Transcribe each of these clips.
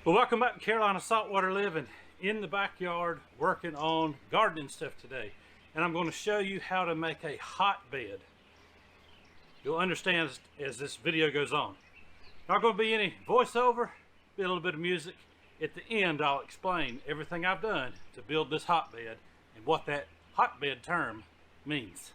Well, welcome back to Carolina Saltwater Living. In the backyard working on gardening stuff today, and I'm going to show you how to make a hotbed. You'll understand as this video goes on. Not going to be any voiceover, be a little bit of music. At the end I'll explain everything I've done to build this hotbed and what that hotbed term means.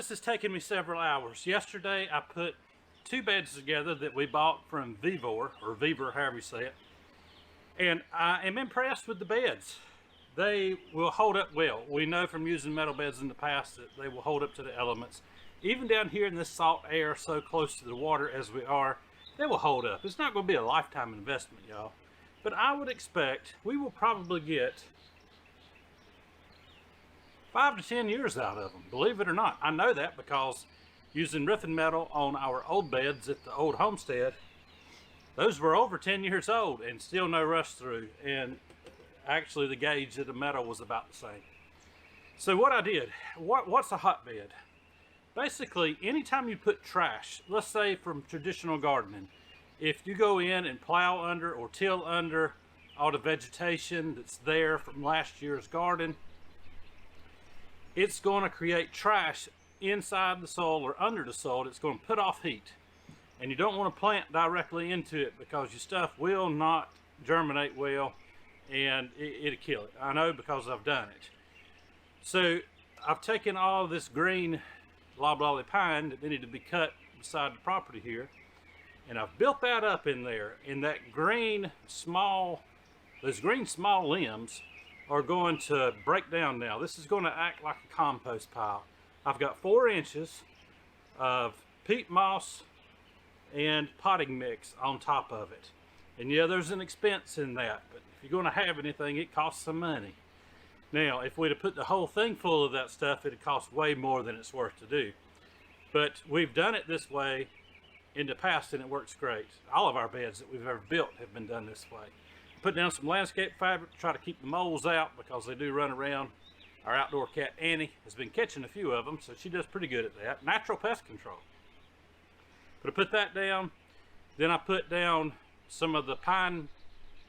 this has taken me several hours. Yesterday I put 2 beds together that we bought from Vevor, or Vevor, however you say it. And I am impressed with the beds. They will hold up well. We know from using metal beds in the past that they will hold up to the elements. Even down here in this salt air, so close to the water as we are, they will hold up. It's not going to be a lifetime investment, y'all. But I would expect we will probably get 5 to 10 years out of them, believe it or not. I know that because using roofing metal on our old beds at the old homestead, those were over 10 years old and still no rust through, and actually the gauge of the metal was about the same. So what I did, what's a hotbed? Basically, anytime you put trash, let's say from traditional gardening, if you go in and plow under or till under all the vegetation that's there from last year's garden, it's going to create trash inside the soil or under the soil. It's going to put off heat, and you don't want to plant directly into it because your stuff will not germinate well and it'll kill it. I know because I've done it. So I've taken all this green loblolly pine that needed to be cut beside the property here, and I've built that up in there. And that those green small limbs are going to break down now. This is going to act like a compost pile. I've got 4 inches of peat moss and potting mix on top of it. And yeah, there's an expense in that, but if you're going to have anything, it costs some money. Now, if we'd have put the whole thing full of that stuff, it'd cost way more than it's worth to do. But we've done it this way in the past, and it works great. All of our beds that we've ever built have been done this way. Put down some landscape fabric to try to keep the moles out because they do run around. Our outdoor cat Annie has been catching a few of them, so she does pretty good at that. Natural pest control. But I put that down, then I put down some of the pine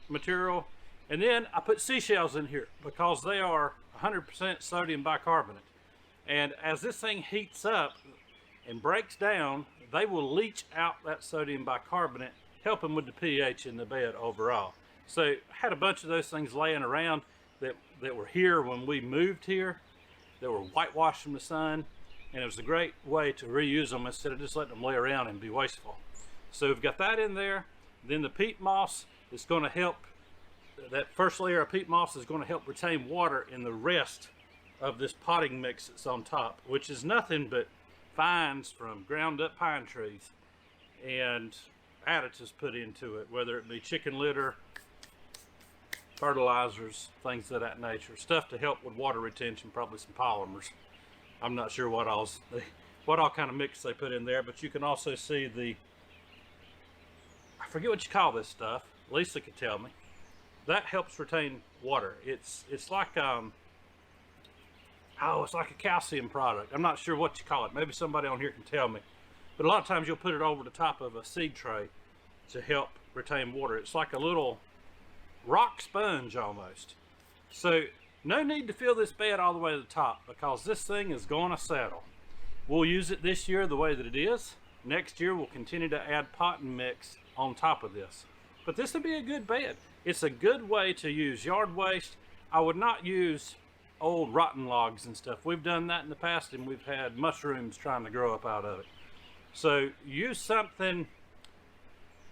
material, and then I put seashells in here because they are 100% sodium bicarbonate. And as this thing heats up and breaks down, they will leach out that sodium bicarbonate, helping with the pH in the bed overall. So I had a bunch of those things laying around that were here when we moved here, that were whitewashed from the sun, and it was a great way to reuse them instead of just letting them lay around and be wasteful. So we've got that in there. Then the peat moss is going to help, that first layer of peat moss is going to help retain water in the rest of this potting mix that's on top, which is nothing but fines from ground up pine trees and additives put into it, whether it be chicken litter, fertilizers, things of that nature, stuff to help with water retention, probably some polymers. I'm not sure what all kind of mix they put in there, but you can also see I forget what you call this stuff. Lisa could tell me. That helps retain water. It's like it's like a calcium product. I'm not sure what you call it. Maybe somebody on here can tell me. But a lot of times you'll put it over the top of a seed tray to help retain water. It's like a little rock sponge almost. So no need to fill this bed all the way to the top because this thing is going to settle. We'll use it this year the way that it is. Next year we'll continue to add potting mix on top of this. But this would be a good bed. It's a good way to use yard waste. I would not use old rotten logs and stuff. We've done that in the past and we've had mushrooms trying to grow up out of it. So use something,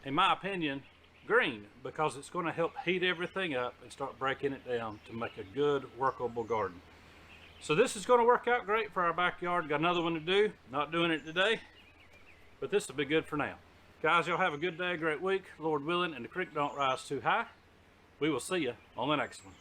in my opinion, green, because it's going to help heat everything up and start breaking it down to make a good workable garden. So this is going to work out great for our backyard. Got another one to do. Not doing it today, but this will be good for now. Guys, y'all have a good day, great week, Lord willing, and the creek don't rise too high. We will see you on the next one.